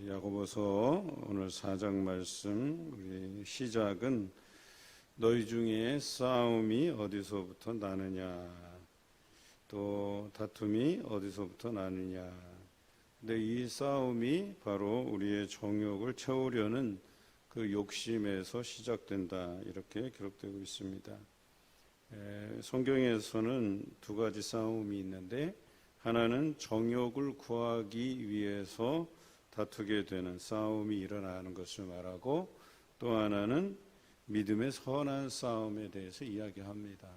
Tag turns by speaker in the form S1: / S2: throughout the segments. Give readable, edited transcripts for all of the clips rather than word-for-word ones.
S1: 야고보서 오늘 4장 말씀 우리 시작은 너희 중에 싸움이 어디서부터 나느냐, 또 다툼이 어디서부터 나느냐. 근데 이 싸움이 바로 우리의 정욕을 채우려는 그 욕심에서 시작된다, 이렇게 기록되고 있습니다. 성경에서는 두 가지 싸움이 있는데, 하나는 정욕을 구하기 위해서 다투게 되는 싸움이 일어나는 것을 말하고, 또 하나는 믿음의 선한 싸움에 대해서 이야기합니다.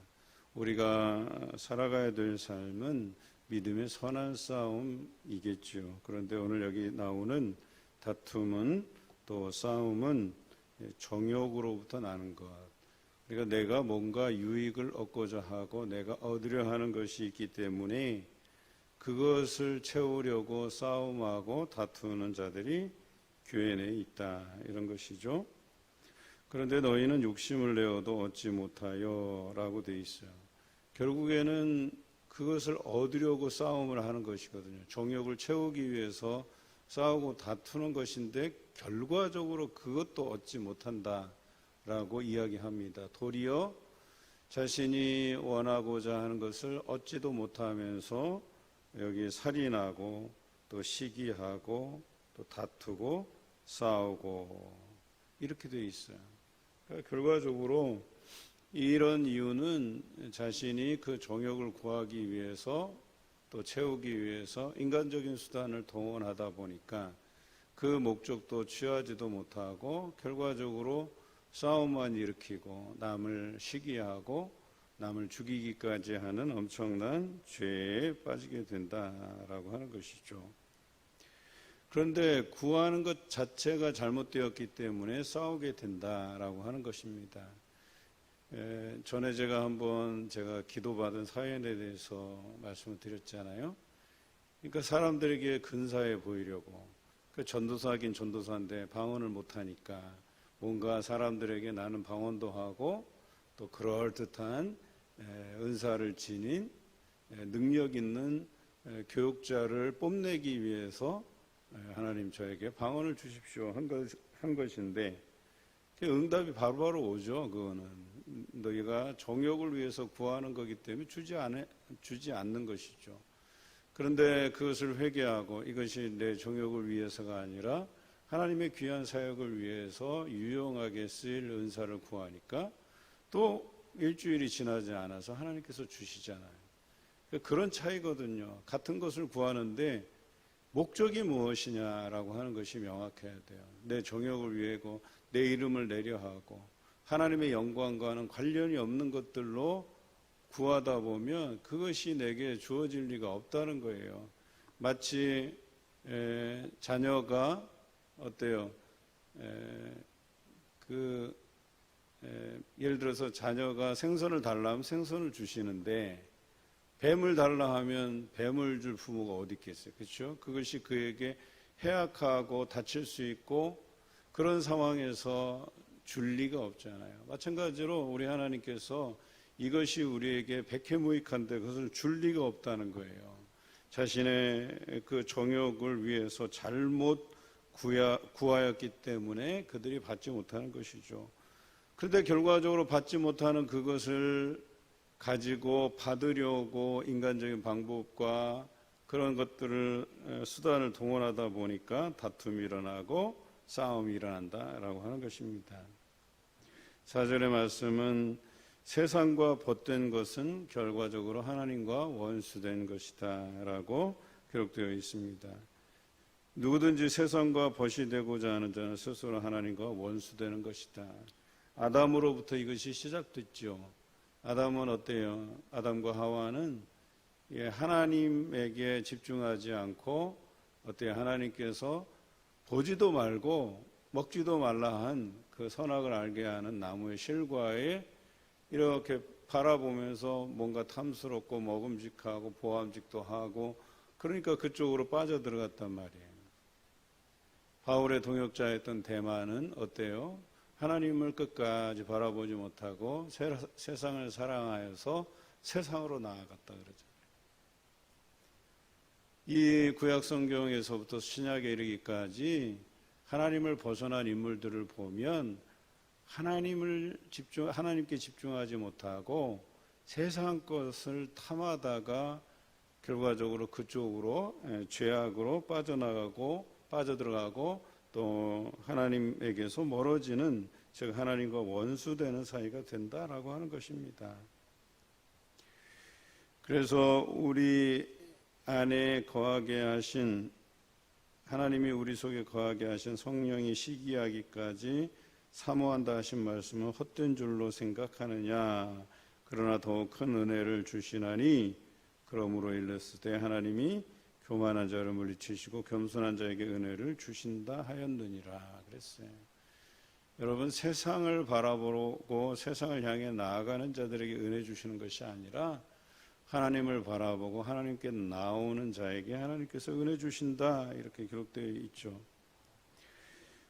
S1: 우리가 살아가야 될 삶은 믿음의 선한 싸움이겠죠. 그런데 오늘 여기 나오는 다툼은, 또 싸움은 정욕으로부터 나는 것. 그러니까 내가 뭔가 유익을 얻고자 하고 내가 얻으려 하는 것이 있기 때문에 그것을 채우려고 싸움하고 다투는 자들이 교회 내에 있다, 이런 것이죠. 그런데 너희는 욕심을 내어도 얻지 못하여 라고 되어 있어요. 결국에는 그것을 얻으려고 싸움을 하는 것이거든요. 정욕을 채우기 위해서 싸우고 다투는 것인데 결과적으로 그것도 얻지 못한다 라고 이야기합니다. 도리어 자신이 원하고자 하는 것을 얻지도 못하면서 여기 살인하고 또 시기하고 또 다투고 싸우고 이렇게 되어 있어요. 그러니까 결과적으로 이런 이유는 자신이 그 정욕을 구하기 위해서 또 채우기 위해서 인간적인 수단을 동원하다 보니까 그 목적도 취하지도 못하고 결과적으로 싸움만 일으키고 남을 시기하고 남을 죽이기까지 하는 엄청난 죄에 빠지게 된다라고 하는 것이죠. 그런데 구하는 것 자체가 잘못되었기 때문에 싸우게 된다라고 하는 것입니다. 전에 제가 기도받은 사연에 대해서 말씀을 드렸잖아요. 그러니까 사람들에게 근사해 보이려고, 전도사긴 전도사인데 방언을 못하니까 뭔가 사람들에게 나는 방언도 하고 또 그럴듯한 은사를 지닌 능력 있는 교육자를 뽐내기 위해서 하나님 저에게 방언을 주십시오 한 것인데, 응답이 바로바로 오죠. 그거는 너희가 정욕을 위해서 구하는 거기 때문에 주지 않는 것이죠. 그런데 그것을 회개하고 이것이 내 정욕을 위해서가 아니라 하나님의 귀한 사역을 위해서 유용하게 쓰일 은사를 구하니까 또 일주일이 지나지 않아서 하나님께서 주시잖아요. 그런 차이거든요. 같은 것을 구하는데 목적이 무엇이냐라고 하는 것이 명확해야 돼요. 내 정욕을 위하고 내 이름을 내려하고 하나님의 영광과는 관련이 없는 것들로 구하다 보면 그것이 내게 주어질 리가 없다는 거예요. 마치 자녀가 어때요? 예를 들어서 자녀가 생선을 달라면 생선을 주시는데 뱀을 달라 하면 뱀을 줄 부모가 어디 있겠어요? 그렇죠? 그것이 그에게 해악하고 다칠 수 있고 그런 상황에서 줄 리가 없잖아요. 마찬가지로 우리 하나님께서 이것이 우리에게 백해무익한데 그것을 줄 리가 없다는 거예요. 자신의 그 정욕을 위해서 잘못 구하였기 때문에 그들이 받지 못하는 것이죠. 그런데 결과적으로 받지 못하는 그것을 가지고 받으려고 인간적인 방법과 그런 것들을 수단을 동원하다 보니까 다툼이 일어나고 싸움이 일어난다라고 하는 것입니다. 4절의 말씀은 세상과 벗된 것은 결과적으로 하나님과 원수된 것이다 라고 기록되어 있습니다. 누구든지 세상과 벗이 되고자 하는 자는 스스로 하나님과 원수되는 것이다. 아담으로부터 이것이 시작됐죠. 아담은 어때요? 아담과 하와는 하나님에게 집중하지 않고 어때요? 하나님께서 보지도 말고 먹지도 말라 한 그 선악을 알게 하는 나무의 실과에 이렇게 바라보면서 뭔가 탐스럽고 먹음직하고 보암직도 하고 그러니까 그쪽으로 빠져들어갔단 말이에요. 바울의 동역자였던 데마는 어때요? 하나님을 끝까지 바라보지 못하고 세상을 사랑하여서 세상으로 나아갔다 그러죠. 이 구약 성경에서부터 신약에 이르기까지 하나님을 벗어난 인물들을 보면 하나님께 집중하지 못하고 세상 것을 탐하다가 결과적으로 그쪽으로 죄악으로 빠져들어가고 또 하나님에게서 멀어지는, 즉 하나님과 원수되는 사이가 된다라고 하는 것입니다. 그래서 우리 안에 거하게 하신, 하나님이 우리 속에 거하게 하신 성령이 시기하기까지 사모한다 하신 말씀은 헛된 줄로 생각하느냐. 그러나 더욱 큰 은혜를 주시나니 그러므로 일렀으되 하나님이 교만한 자를 물리치시고 겸손한 자에게 은혜를 주신다 하였느니라 그랬어요. 여러분, 세상을 바라보고 세상을 향해 나아가는 자들에게 은혜 주시는 것이 아니라 하나님을 바라보고 하나님께 나오는 자에게 하나님께서 은혜 주신다, 이렇게 기록되어 있죠.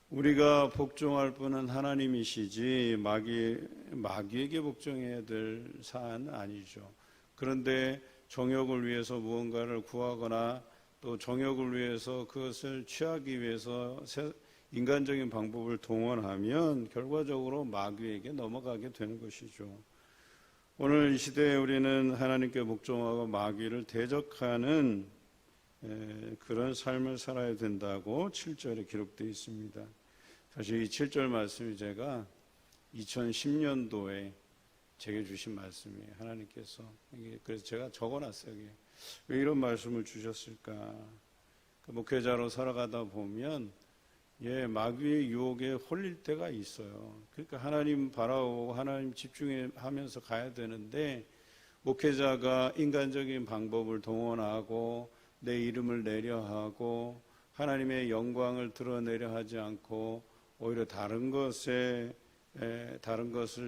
S1: 우리가 복종할 분은 하나님이시지 마귀에게 복종해야 될 사안은 아니죠. 그런데 정욕을 위해서 무언가를 구하거나 또 정욕을 위해서 그것을 취하기 위해서 인간적인 방법을 동원하면 결과적으로 마귀에게 넘어가게 되는 것이죠. 오늘 이 시대에 우리는 하나님께 복종하고 마귀를 대적하는 그런 삶을 살아야 된다고 7절에 기록되어 있습니다. 사실 이 7절 말씀이 제가 2010년도에 제게 주신 말씀이에요. 하나님께서. 그래서 제가 적어놨어요. 왜 이런 말씀을 주셨을까? 목회자로 살아가다 보면 마귀의 유혹에 홀릴 때가 있어요. 그러니까 하나님 바라보고 하나님 집중하면서 가야 되는데, 목회자가 인간적인 방법을 동원하고 내 이름을 내려하고 하나님의 영광을 드러내려 하지 않고 오히려 다른 것을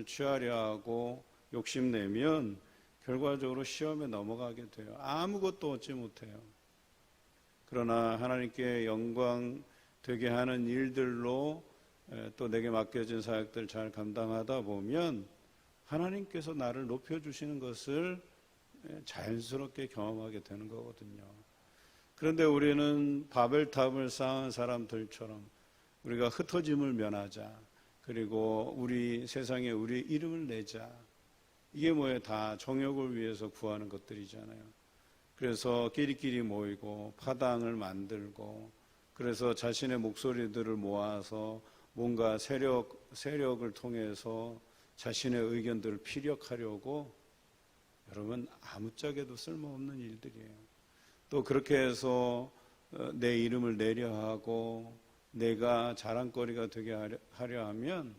S1: 취하려 하고 욕심내면 결과적으로 시험에 넘어가게 돼요. 아무것도 얻지 못해요. 그러나 하나님께 영광 되게 하는 일들로 또 내게 맡겨진 사역들 잘 감당하다 보면 하나님께서 나를 높여주시는 것을 자연스럽게 경험하게 되는 거거든요. 그런데 우리는 바벨탑을 쌓은 사람들처럼 우리가 흩어짐을 면하자, 그리고 우리 세상에 우리 이름을 내자, 이게 뭐예요? 다 정욕을 위해서 구하는 것들이잖아요. 그래서 끼리끼리 모이고 파당을 만들고, 그래서 자신의 목소리들을 모아서 뭔가 세력을 통해서 자신의 의견들을 피력하려고, 여러분, 아무짝에도 쓸모없는 일들이에요. 또 그렇게 해서 내 이름을 내려하고 내가 자랑거리가 되게 하려 하면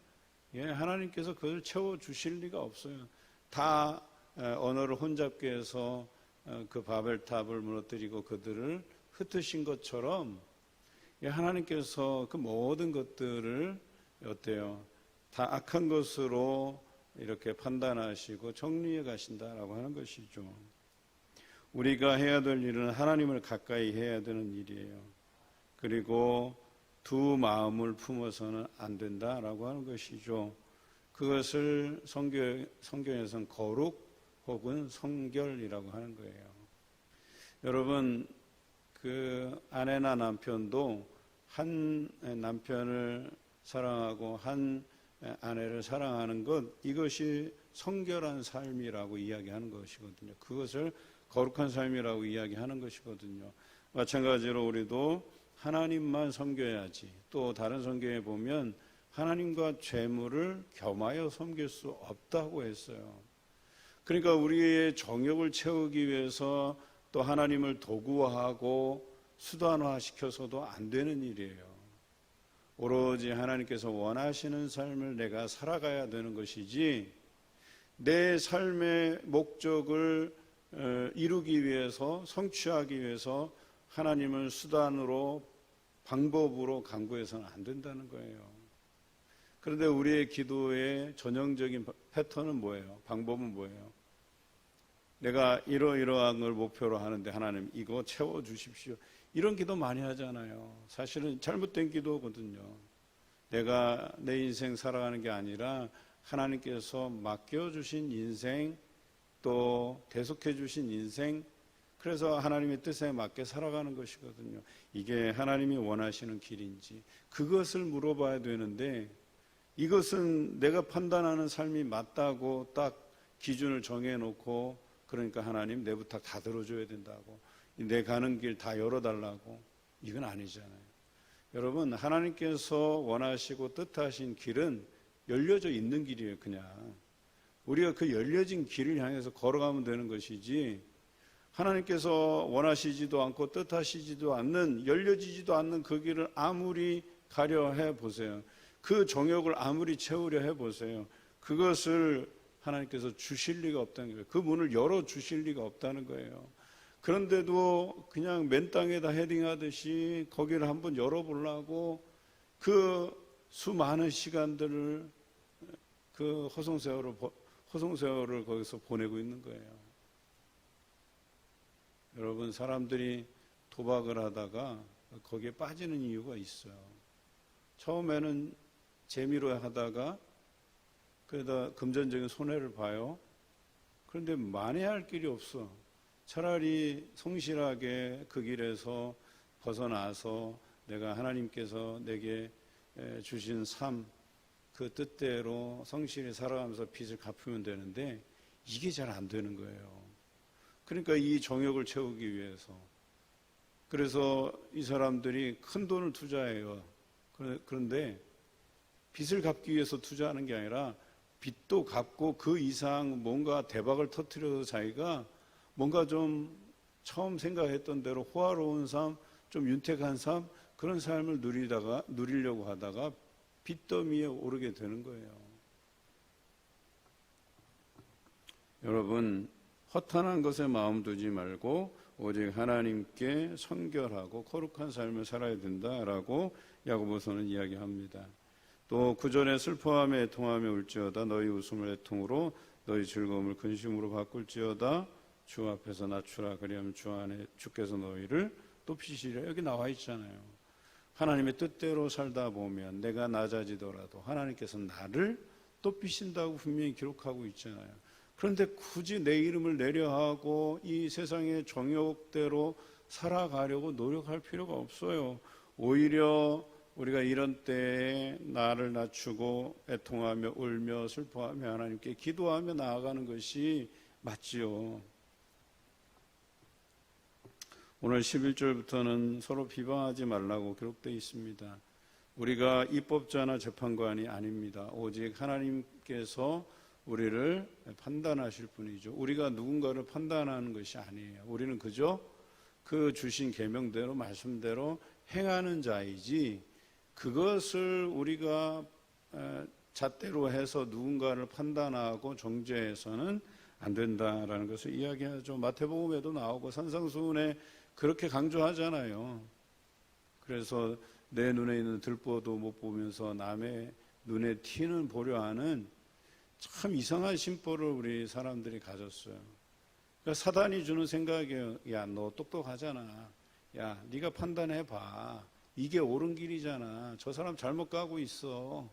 S1: 하나님께서 그걸 채워주실 리가 없어요. 다 언어를 혼잡게 해서 그 바벨탑을 무너뜨리고 그들을 흩으신 것처럼 하나님께서 그 모든 것들을 어때요? 다 악한 것으로 이렇게 판단하시고 정리해 가신다라고 하는 것이죠. 우리가 해야 될 일은 하나님을 가까이 해야 되는 일이에요. 그리고 두 마음을 품어서는 안 된다라고 하는 것이죠. 그것을 성경에서는 거룩 혹은 성결이라고 하는 거예요. 여러분, 그 아내나 남편도 한 남편을 사랑하고 한 아내를 사랑하는 것, 이것이 성결한 삶이라고 이야기하는 것이거든요. 그것을 거룩한 삶이라고 이야기하는 것이거든요. 마찬가지로 우리도 하나님만 섬겨야지. 또 다른 성경에 보면 하나님과 재물을 겸하여 섬길 수 없다고 했어요. 그러니까 우리의 정욕을 채우기 위해서 또 하나님을 도구화하고 수단화시켜서도 안 되는 일이에요. 오로지 하나님께서 원하시는 삶을 내가 살아가야 되는 것이지, 내 삶의 목적을 이루기 위해서, 성취하기 위해서 하나님을 수단으로, 방법으로 강구해서는 안 된다는 거예요. 그런데 우리의 기도의 전형적인 패턴은 뭐예요? 방법은 뭐예요? 내가 이러이러한 걸 목표로 하는데 하나님 이거 채워주십시오. 이런 기도 많이 하잖아요. 사실은 잘못된 기도거든요. 내가 내 인생 살아가는 게 아니라 하나님께서 맡겨주신 인생, 또 대속해 주신 인생, 그래서 하나님의 뜻에 맞게 살아가는 것이거든요. 이게 하나님이 원하시는 길인지 그것을 물어봐야 되는데, 이것은 내가 판단하는 삶이 맞다고 딱 기준을 정해놓고, 그러니까 하나님 내 부탁 다 들어줘야 된다고, 내 가는 길 다 열어달라고, 이건 아니잖아요. 여러분, 하나님께서 원하시고 뜻하신 길은 열려져 있는 길이에요. 그냥 우리가 그 열려진 길을 향해서 걸어가면 되는 것이지, 하나님께서 원하시지도 않고 뜻하시지도 않는, 열려지지도 않는 그 길을 아무리 가려 해보세요, 그 정욕을 아무리 채우려 해보세요, 그것을 하나님께서 주실 리가 없다는 거예요. 그 문을 열어주실 리가 없다는 거예요. 그런데도 그냥 맨 땅에다 헤딩하듯이 거기를 한번 열어보려고 그 수많은 시간들을, 그 허송세월을 거기서 보내고 있는 거예요. 여러분, 사람들이 도박을 하다가 거기에 빠지는 이유가 있어요. 처음에는 재미로 하다가 그러다 금전적인 손해를 봐요. 그런데 만회할 길이 없어. 차라리 성실하게 그 길에서 벗어나서 내가 하나님께서 내게 주신 삶, 그 뜻대로 성실히 살아가면서 빚을 갚으면 되는데, 이게 잘 안 되는 거예요. 그러니까 이 정욕을 채우기 위해서, 그래서 이 사람들이 큰 돈을 투자해요. 그런데 빚을 갚기 위해서 투자하는 게 아니라, 빚도 갚고 그 이상 뭔가 대박을 터뜨려서 자기가 뭔가 좀 처음 생각했던 대로 호화로운 삶, 좀 윤택한 삶, 그런 삶을 누리려고 하다가 빚더미에 오르게 되는 거예요. 여러분, 허탄한 것에 마음 두지 말고 오직 하나님께 성결하고 거룩한 삶을 살아야 된다라고 야고보서는 이야기합니다. 또 9절에 슬퍼하며 애통하며 울지어다 너희 웃음을 애통으로 너희 즐거움을 근심으로 바꿀지어다 주 앞에서 낮추라 그리하면 주 안에 주께서 너희를 높이시리라. 여기 나와 있잖아요. 하나님의 뜻대로 살다 보면 내가 낮아지더라도 하나님께서 나를 높이신다고 분명히 기록하고 있잖아요. 그런데 굳이 내 이름을 내려하고 이 세상의 정욕대로 살아가려고 노력할 필요가 없어요. 오히려 우리가 이런 때에 나를 낮추고 애통하며 울며 슬퍼하며 하나님께 기도하며 나아가는 것이 맞지요. 오늘 11절부터는 서로 비방하지 말라고 기록되어 있습니다. 우리가 입법자나 재판관이 아닙니다. 오직 하나님께서 우리를 판단하실 분이죠. 우리가 누군가를 판단하는 것이 아니에요. 우리는 그저 그 주신 계명대로 말씀대로 행하는 자이지, 그것을 우리가 잣대로 해서 누군가를 판단하고 정죄해서는 안 된다라는 것을 이야기하죠. 마태복음에도 나오고 산상수훈에 그렇게 강조하잖아요. 그래서 내 눈에 있는 들보도 못 보면서 남의 눈에 티는 보려 하는 참 이상한 심보를 우리 사람들이 가졌어요. 그러니까 사단이 주는 생각이에요. 야, 너 똑똑하잖아. 야, 네가 판단해봐. 이게 옳은 길이잖아. 저 사람 잘못 가고 있어.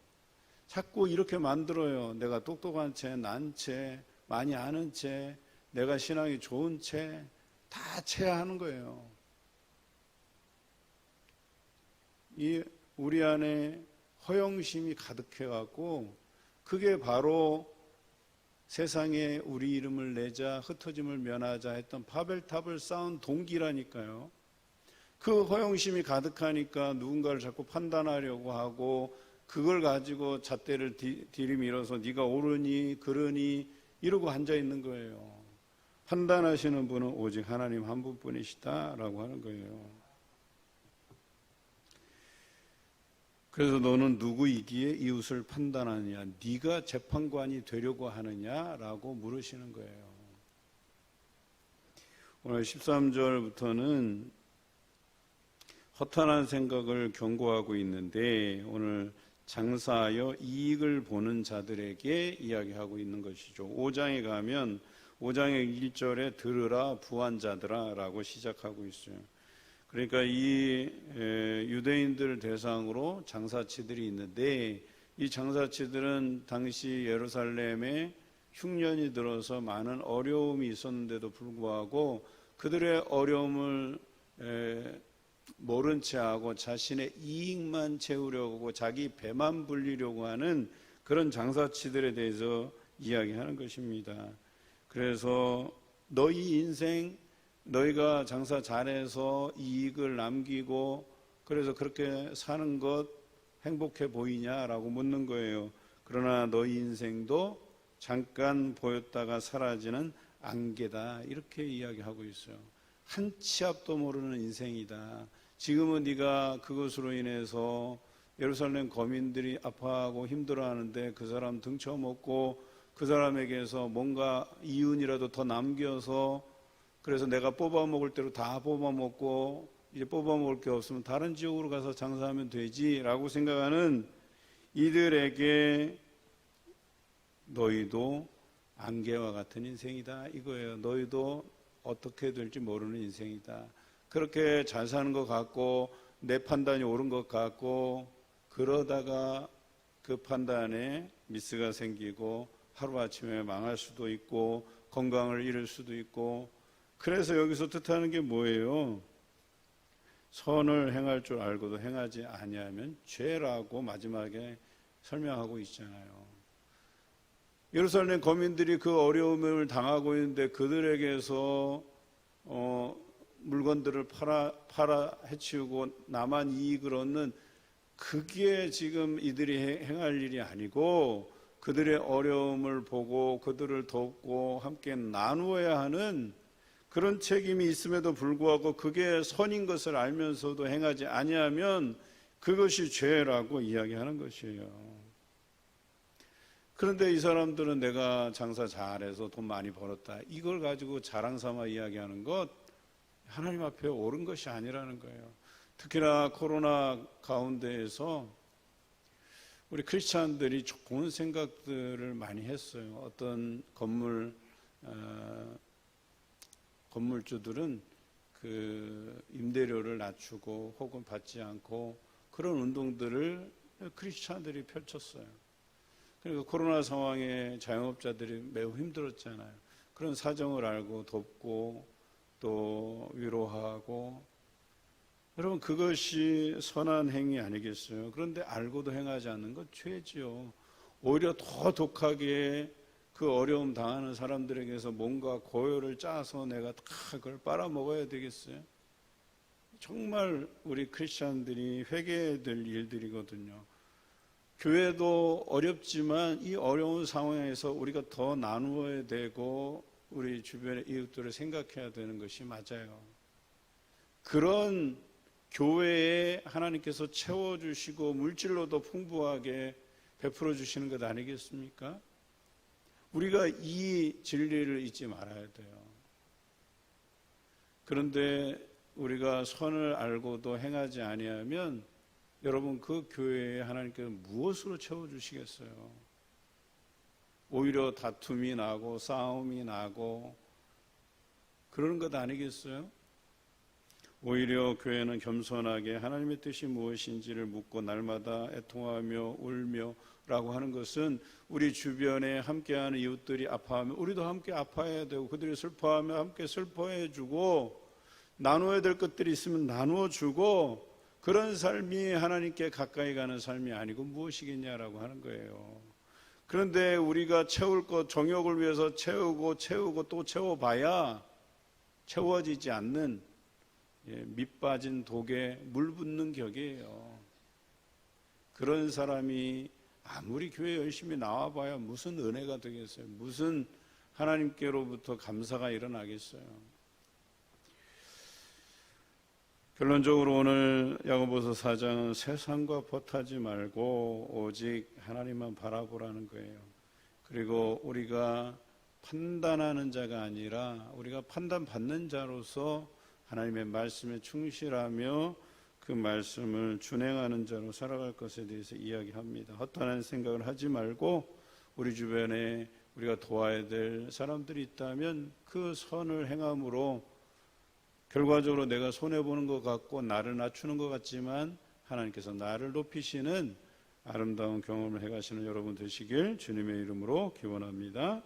S1: 자꾸 이렇게 만들어요. 내가 똑똑한 채, 난 채, 많이 아는 채, 내가 신앙이 좋은 채, 다 채하는 거예요. 우리 안에 허영심이 가득해갖고 그게 바로 세상에 우리 이름을 내자, 흩어짐을 면하자 했던 바벨탑을 쌓은 동기라니까요. 그 허영심이 가득하니까 누군가를 자꾸 판단하려고 하고 그걸 가지고 잣대를 들이밀어서 네가 옳으니 그러니 이러고 앉아있는 거예요. 판단하시는 분은 오직 하나님 한 분뿐이시다라고 하는 거예요. 그래서 너는 누구이기에 이웃을 판단하느냐, 네가 재판관이 되려고 하느냐라고 물으시는 거예요. 오늘 13절부터는 허탄한 생각을 경고하고 있는데, 오늘 장사하여 이익을 보는 자들에게 이야기하고 있는 것이죠. 5장에 가면 5장의 1절에 들으라 부한자들아 라고 시작하고 있어요. 그러니까 이 유대인들 대상으로 장사치들이 있는데, 이 장사치들은 당시 예루살렘에 흉년이 들어서 많은 어려움이 있었는데도 불구하고 그들의 어려움을 모른 채하고 자신의 이익만 채우려고 자기 배만 불리려고 하는 그런 장사치들에 대해서 이야기하는 것입니다. 그래서 너희 인생, 너희가 장사 잘해서 이익을 남기고 그래서 그렇게 사는 것 행복해 보이냐라고 묻는 거예요. 그러나 너희 인생도 잠깐 보였다가 사라지는 안개다, 이렇게 이야기하고 있어요. 한 치 앞도 모르는 인생이다. 지금은 네가 그것으로 인해서 예루살렘 거민들이 아파하고 힘들어하는데 그 사람 등쳐먹고 그 사람에게서 뭔가 이윤이라도 더 남겨서 그래서 내가 뽑아먹을 대로 다 뽑아먹고 이제 뽑아먹을 게 없으면 다른 지역으로 가서 장사하면 되지라고 생각하는 이들에게 너희도 안개와 같은 인생이다 이거예요. 너희도 어떻게 될지 모르는 인생이다. 그렇게 잘 사는 것 같고 내 판단이 옳은 것 같고 그러다가 그 판단에 미스가 생기고 하루아침에 망할 수도 있고 건강을 잃을 수도 있고. 그래서 여기서 뜻하는 게 뭐예요? 선을 행할 줄 알고도 행하지 아니하면 죄라고 마지막에 설명하고 있잖아요. 예루살렘 거민들이 그 어려움을 당하고 있는데 그들에게서 물건들을 팔아 해치우고 나만 이익을 얻는, 그게 지금 이들이 행할 일이 아니고 그들의 어려움을 보고 그들을 돕고 함께 나누어야 하는 그런 책임이 있음에도 불구하고 그게 선인 것을 알면서도 행하지 아니하면 그것이 죄라고 이야기하는 것이에요. 그런데 이 사람들은 내가 장사 잘해서 돈 많이 벌었다, 이걸 가지고 자랑 삼아 이야기하는 것, 하나님 앞에 옳은 것이 아니라는 거예요. 특히나 코로나 가운데에서 우리 크리스찬들이 좋은 생각들을 많이 했어요. 어떤 건물주들은 그 임대료를 낮추고 혹은 받지 않고 그런 운동들을 크리스찬들이 펼쳤어요. 그러니까 코로나 상황에 자영업자들이 매우 힘들었잖아요. 그런 사정을 알고 돕고 또 위로하고, 여러분 그것이 선한 행위 아니겠어요? 그런데 알고도 행하지 않는 것 죄지요. 오히려 더 독하게 그 어려움 당하는 사람들에게서 뭔가 고열을 짜서 내가 다 그걸 빨아먹어야 되겠어요? 정말 우리 크리스찬들이 회개해야 될 일들이거든요. 교회도 어렵지만 이 어려운 상황에서 우리가 더 나누어야 되고 우리 주변의 이웃들을 생각해야 되는 것이 맞아요. 그런 교회에 하나님께서 채워주시고 물질로도 풍부하게 베풀어 주시는 것 아니겠습니까? 우리가 이 진리를 잊지 말아야 돼요. 그런데 우리가 선을 알고도 행하지 아니하면 여러분 그 교회에 하나님께서 무엇으로 채워주시겠어요? 오히려 다툼이 나고 싸움이 나고 그러는 것 아니겠어요? 오히려 교회는 겸손하게 하나님의 뜻이 무엇인지를 묻고 날마다 애통하며 울며 라고 하는 것은 우리 주변에 함께하는 이웃들이 아파하면 우리도 함께 아파해야 되고, 그들이 슬퍼하면 함께 슬퍼해 주고, 나누어야 될 것들이 있으면 나누어 주고, 그런 삶이 하나님께 가까이 가는 삶이 아니고 무엇이겠냐라고 하는 거예요. 그런데 우리가 채울 것, 정욕을 위해서 채우고 또 채워봐야 채워지지 않는 밑 빠진 독에 물 붓는 격이에요. 그런 사람이 아무리 교회 열심히 나와봐야 무슨 은혜가 되겠어요? 무슨 하나님께로부터 감사가 일어나겠어요? 결론적으로 오늘 야고보서 4장은 세상과 벗하지 말고 오직 하나님만 바라보라는 거예요. 그리고 우리가 판단하는 자가 아니라 우리가 판단받는 자로서 하나님의 말씀에 충실하며 그 말씀을 준행하는 자로 살아갈 것에 대해서 이야기합니다. 허탄한 생각을 하지 말고 우리 주변에 우리가 도와야 될 사람들이 있다면 그 선을 행함으로 결과적으로 내가 손해보는 것 같고 나를 낮추는 것 같지만 하나님께서 나를 높이시는 아름다운 경험을 해가시는 여러분 되시길 주님의 이름으로 기원합니다.